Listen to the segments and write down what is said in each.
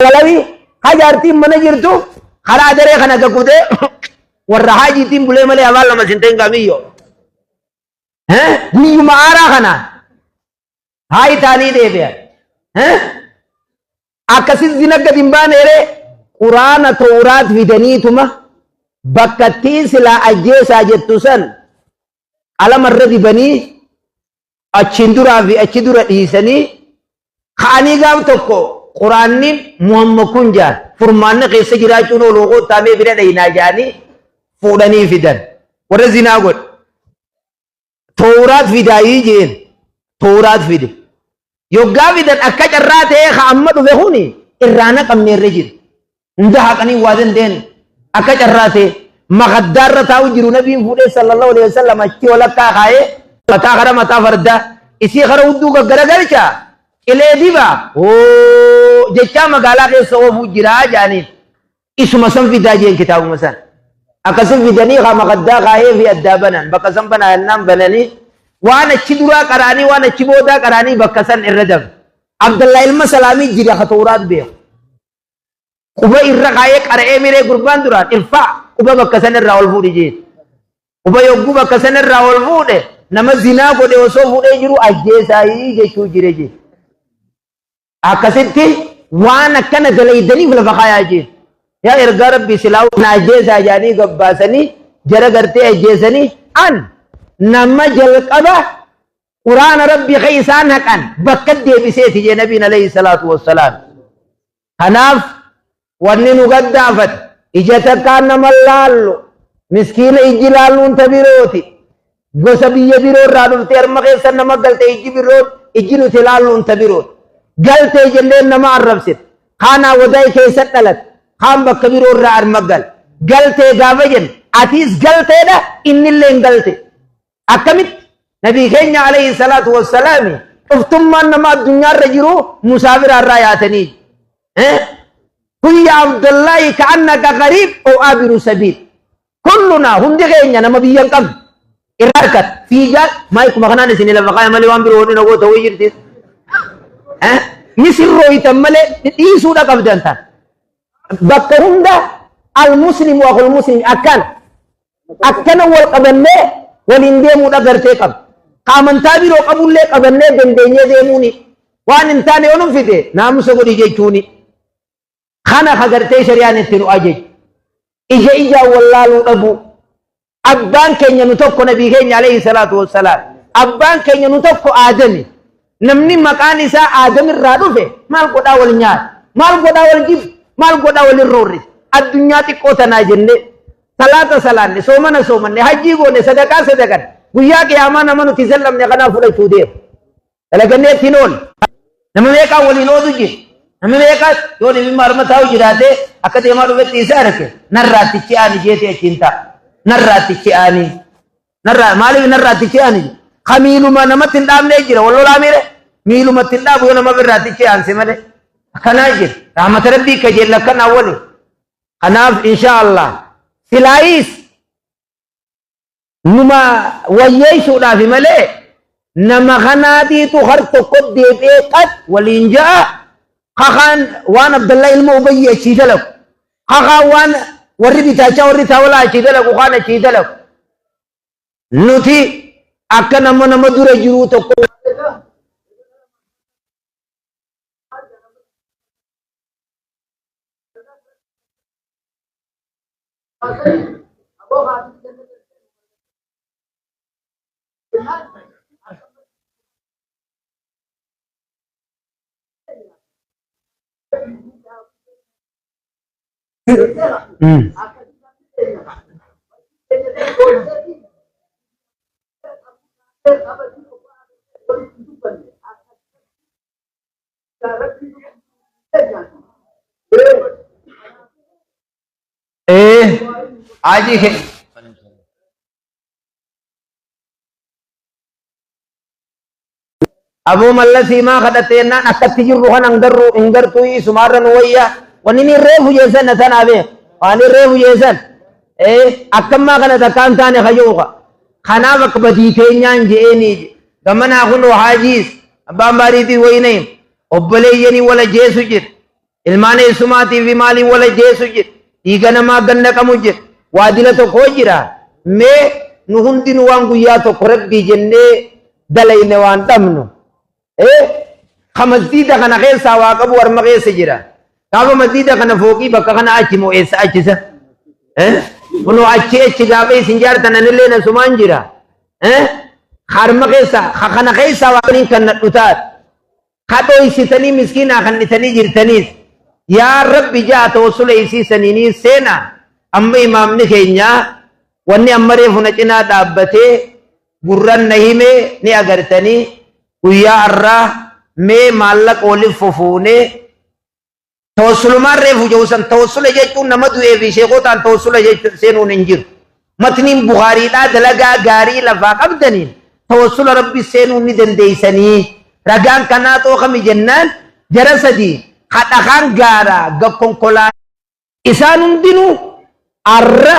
Lalawi hajartiin mana jirtu karaa daree kana gaggute warra haajiitiin bulee malee abaan lama sinteen qabiyyo. Guyyuma aaraa kana haayi taanii deebi'an. Akkasis zina gadi hin baaneeree quraana tawraat fidaniituma bakkattii silaa ajjeesaa jettu san qalamarra dibanii achiin duraa fi achi dura dhiisanii ka'anii gaaf tokko quraanni Muhammad kun jaan furmaanni keessa jiraachuun ooloo taamee bira dhayinaa jaanii fuudhanii fidan warra zinaa godhe tawraat fidaayii jeen tawraat fide yoggaa fidan akka carraa ta'ee ka amma dhufe huni irraa naqamne irra jira hunda haqanii waa dandeen akka carraa ta'e makaddaarra taa'u jiru nabiin fuudhee sallallahu alaihi wasallam achi walakkaa kaa'ee mataa kara mataa fardaa isii kara hudduu gaggaragalcha qilee diba jechaa magaalaa keessa oofuu jiraa jaaniin isuma san fidaa jeen kitaabuma san akkasin fidanii haa makaddaa kaa'ee fi addaa banan bakka san banaa yennaan bananii waan achi duraa qaraanii waan achi boodaa qaraanii bakka san irra dabe Abdallah ilma Salaamii jira ka tawraat beeku quba irra kaa'ee qara'ee miree gurbaan duraan irfaa quba bakka san irraa ol fuudhi jeen quba yogguu bakka san irraa ol fuudhe nama zinaa godhe osoo fuudhee jiru ajjeesaayii jechuu jire jeen akkasitti waan akkana dalaydaniif lafa kaayaa jeen yaa ergaa rabbii silaa na ajjeesaa jaanii gabbaasanii jara gartee ajjeesanii an nama jalqaba quraana rabbii keeysaan haqan bakka deebiseeti jee nabiin alayhi salaatu wassalaam kanaaf wanni nu gaddaafat ija takkaan nama laallu miskiina iji laalluun ta birooti gosa biyya biroo irraa dhufte harma keessa nama galte iji biroon iji nuti laalluun ta birooti galtee jenneen nama arrabsit kaanaa wadaay keessa dhalat kaan bakka biroo irraa harma galtee gaafa jennu atiis galteedha innillee hin galte akkamitti nabii keenya alayhi salaatu wassalaami dhuftummaan nama addunyaarra jiru musaafira irraa yaatanii kun yaa Abdullaahi ka'annaka gariib oo abiru sabiil kullunaa hundi keenya nama biyyan qabdu irraa harkat fiigaan maayikuma kanaan isin lafa kaaya malee waan biroo na goota wayii jirtis misirrooytan malee dhiisuudha qabdan tan bakka hunda almuslimu akul muslim akkana wal qabannee waliin deemuudha gartee qabu kaamantaa biroo qabullee qabannee dandeenyee deemuuni waan hin taane onum fide naamusa godhi jechuuni kana kagartee shari'aan itti nu ajeju ija ijaa wallaaluu dhabu abbaan keenya nu tokko nabii keenya alayhi salaatu wassalaam abbaan keenya nu tokko aadami namni maqaan isaa aadam irraa dhufe maal godhaa wal nyaata maal godhaa wal jib maal godhaa wal irroorri addunyaa xiqqoo tanaa jenne salaata salaanne soomana soomanne hajjii goone sadaqaa sadaqan guyyaa qiyaamaa nama nuti sallamne kanaa fudhachuu deemu dalagannee ittiin ool nama meeqaa waliin oodu jira nama meeqaa yoo dhibimma harma taa'u jiraate akka deemaa dhufetti isa arke narraattichi aani jeete achiin ta'a narraattichi aani maaliif narraattichi aani kamiiluma namatti hin dhaabnee jira wallolaa miire miilumatti hin dhaabu yoo nama birraattichi aanse malee akkanaa jira rahmata rabbii kajeella akkanaa wali kanaaf insha Allah silaayis numa wayyeessuudhaaf malee nama kanaatiitu har tokko deebi'ee qad waliin ja'a kakaan waan Abdallah ilma Ubayyi achii dalagu kakaan waan warri bitaachaa warri taawalaa achii dalagu kaan achii dalagu nuti akka nama dura jiru tokko आजी है अबू मल्ला सीमा खड़ते ना अकत्ती जुर्रुहन अंगर तुई सुमारन वैया वनिनी रेफु जैसा नथन आवे वानी रेफु जैसा अक्कम्मा कना तकान ताने खयोगा खाना वक बदी थे न्यान जेनी गमना खुनो हाजीस अब्बा मारी थी वही नहीं ओब्बले ये नहीं वाला जेसु जित ilmaan eessumaatiif maalii wal ajjeesu jedhe dhiiga namaa ganna qamu jedhe waadila tokko jira mee nu hundinuu waan guyyaa tokko rabbii jennee dalayne waan dhabnu masjiida kana keessaa waa qabu warma keessa jira gaafa masjiida kana fooqii bakka kana achi moo eessa achisa kunoo achi gaafa isin jaartan anillee na sumaan jira harma keessa kana keessaa waan kan nadhu taat kadhoysitanii miskiinaa kan dhitanii jirtaniis yaa rabbi jaa tawassula isiisaniinii seena amma imaamni keenya wanni amma reefu na cinaa dhaabbatee gurran na hime ni agartanii guyyaa har'aa mee maallaqa waliif fufuunee tawassulumaan reefu jawsan tawassula jechuun nama du'ee fi sheekotaan tawassula jechuun seenuun hin jiru matniin buhaariidhaa dalagaa gaarii lafaa qabdaniin tawassula rabbi seenuun ni dandeeysanii ragaan kanaa xooqami jennaan jara sadii hadhakaan gaaraa gakkonkolaa isaan hundinuu arra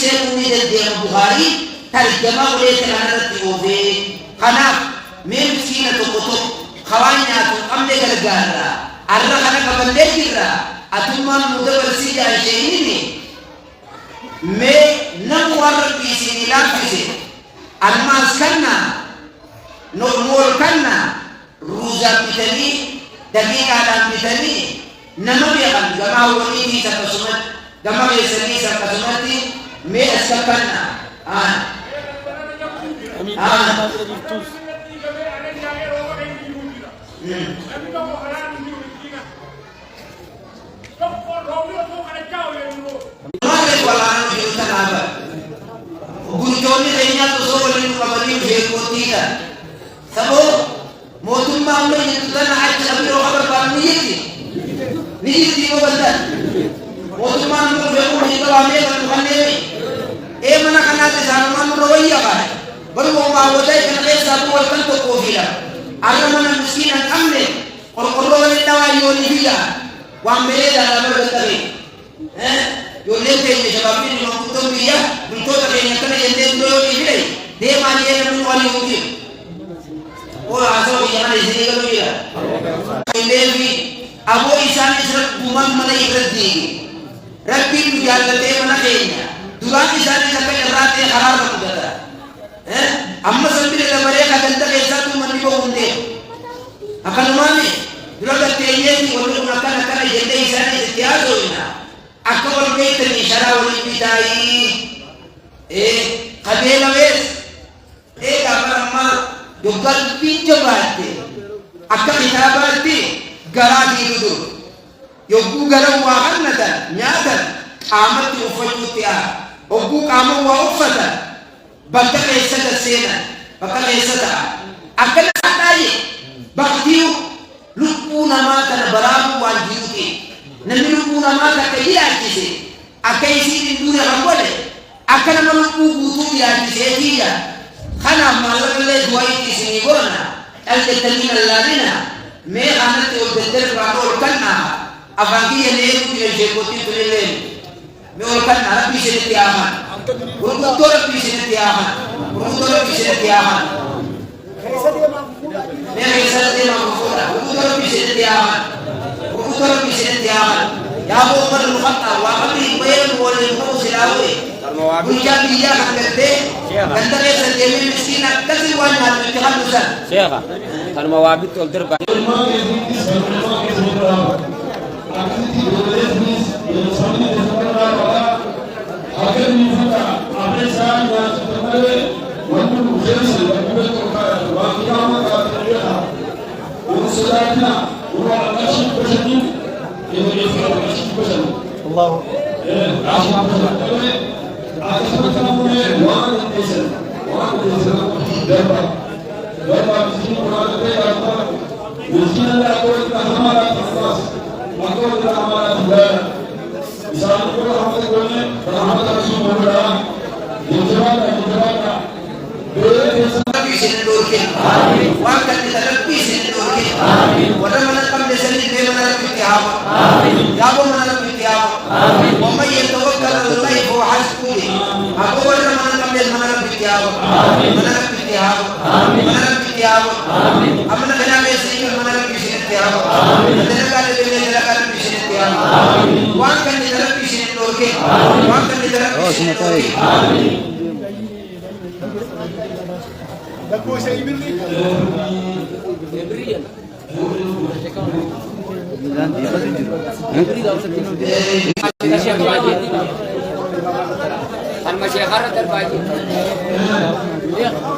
سيكون يدي البخاري ترجمة وليس لنا التوبة خناف من سينة كتب خوانيا تقام لغرغارا الرخنا قبل لجرا أتمان مدبر سيجا شيني مي نموار بيسيني لا بيسي الماس كنا نور كنا روزا بيتني دقيقة دام بيتني نمبي قال جماعة وليدي سكسمت جماعة يسني سكسمتي مي أسكنا Gunjoni kayaknya tuh soalnya kabarnya berikutnya. Sabo, mau tumbang lo itu kan aja tapi lo kabar baru nih di bandar. Mau tumbang lo berikut itu kami kan bukan ini. Mana kan ada zaman lo iya kan? Baru mau dai kan kayak satu kan tuh kofilah. Ada mana miskinan kami. Kalau ini tawa yoni dia, wambele dalam berkali. Yoni ini sebab ini mau dia, untuk terkait dengan yang dia ini. Dia mandi yang wali mungkin. Oh asal jangan di sini kalau dia. Ini Abu Isan Israt Bumang mana ikrati. Rapi dia kata mana kayaknya. Tuhan Isan Israt kerati haram berkata. Amma sambil ada mereka kata kayak satu mandi bau unde. Akan mana? Dulu kata ini orang akan jadi Isan Israt ina. Aku berbeda ni syarah oleh bidai. Kadela wes. Kamarama dogal pinjam berarti. Akka kita berarti garagi dulu. Yogu garang wahan nada nyata. Amat ufayutia. Ogu kamu waufata. Baka kaisa dasena. Baka kaisa ta. Akan ada ye. Baktiu lupu nama kana baramu wanjiuti. نملكونا ما تكياتي أكيسي من دون ربوله أكنا ملكو بوتو ياتي خنا ما لله دوائي سنيبونا التلمين الذين ما أنت أبدل بعور كنا أفانكي يلين في الجبوتي تلين ما كنا ربي سنتياما ورودو ربي سنتياما ورودو ربي سنتياما ما يسألني ما بقوله ورودو ربي سنتياما ورودو ربي سنتياما يا أبو بكر الخطأ وأبي بين والموت سلاوي ويجاب لي خدمته كنت ليس الجميع مسكين كسر وانا الاتحاد شيخا الموابد والدرب الله وأنت تتلبي سندورك ولمن قم لسنك من الاتهام يا أبو من الاتهام ومن يتوكل على الله فهو حسبه أبو من قم من الاتهام من الاتهام من الاتهام أمن كلام يسير من الاتهام من قال لي لا قال بالاتهام وأنت تتلبي سندورك وأنت تتلبي سندورك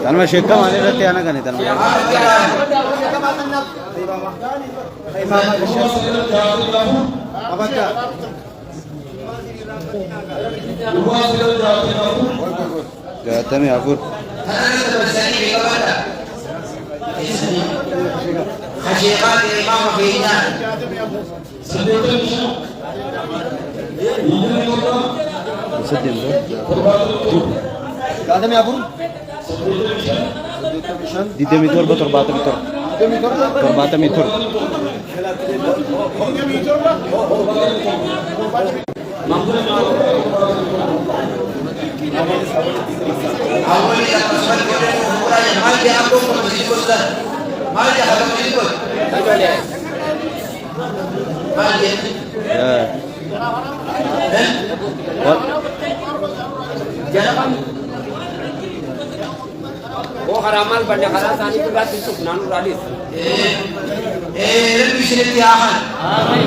تلما شيخا ما لرتي أنا كني تلما جاتني أفور خشيقات الإمام فينا Kadang apa? di demitor betul bata mitor torbata mitor أولي الأسفل كله مراجع ما جاء أبوك مسجد ده ما جاء هذا مسجد ما جاء jangan oh haramal banyak hal tani berat untuk nanu radis lebih sedetiahan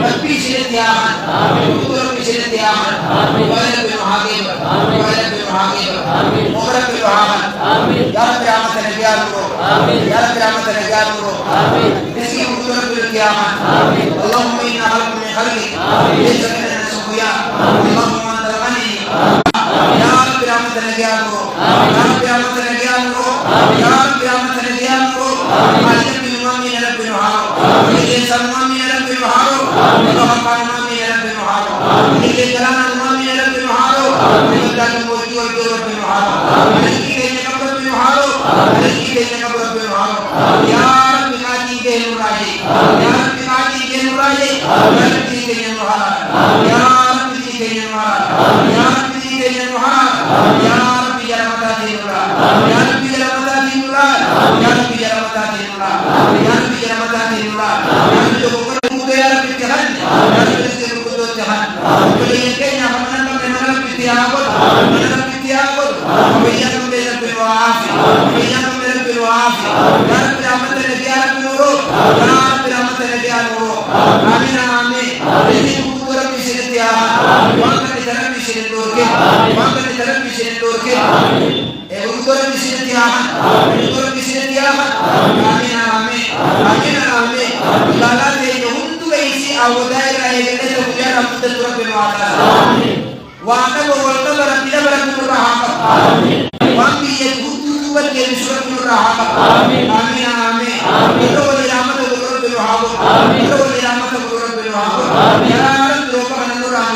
lebih sedetiahan lebih sedetiahan wala bil hakim wala bil hakim umra bil hakim ya rabbi rahmat nabi amro ya rabbi rahmat nabi amro rizqi umra bil qiyamah allahumma inna khalqu min khalqik laysa min suqya allahumma anta ghani ya rabbi rahmat nabi amro ya rabbi rahmat nabi amro ya rabbi rahmat nabi amro malik bil mu'min rabbil alamin إلى سلمان من رب المحارو إلى مقام من رب المحارو إلى جلال من رب المحارو إلى جلال الموجود رب المحارو إلى كبر رب المحارو إلى كبر رب المحارو يا رب نادي به نوراجي يا رب نادي به نوراجي يا رب نادي به نوراجي يا رب نادي به نوراجي يا رب نادي به نوراجي يا رب يا رب نادي نوراجي يا رب يا رب نادي نوراجي يا رب يا رب نادي نوراجي يا رب يا رب نادي نوراجي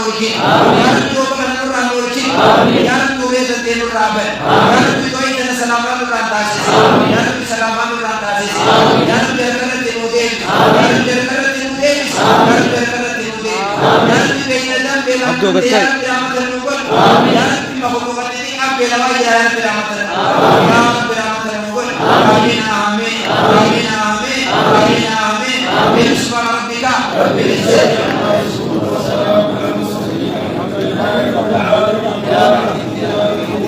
وجه يا رب توبة نور عن وجه يا رب توبة تدين الرابع يا رب توبة تنا سلام نور عن تاسس يا رب سلام نور عن تاسس يا رب جركنا تنودين يا رب جركنا تنودين يا رب جركنا تنودين يا رب بين دم بين عبدو يا بتاعي رب رحمة المقبل يا رب مخلوقات الدين أب بلوا يا رب رحمة يا رب رحمة المقبل آمين آمين آمين آمين آمين آمين آمين سبحان ربك رب العزة عما يصفون وسلام على المرسلين الحمد لله رب العالمين يا رب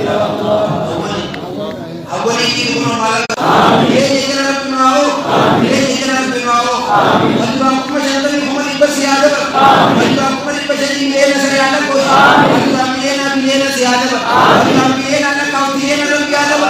يا الله أولي يكون مالك آمين يجنا رب المعروف آمين يجنا رب المعروف آمين وجبكم جنتي محمد بس يا رب وجبكم بجنتي لينا سريانا كوي وجبكم لينا سيادة وجبكم لينا كاوتينا رب يا رب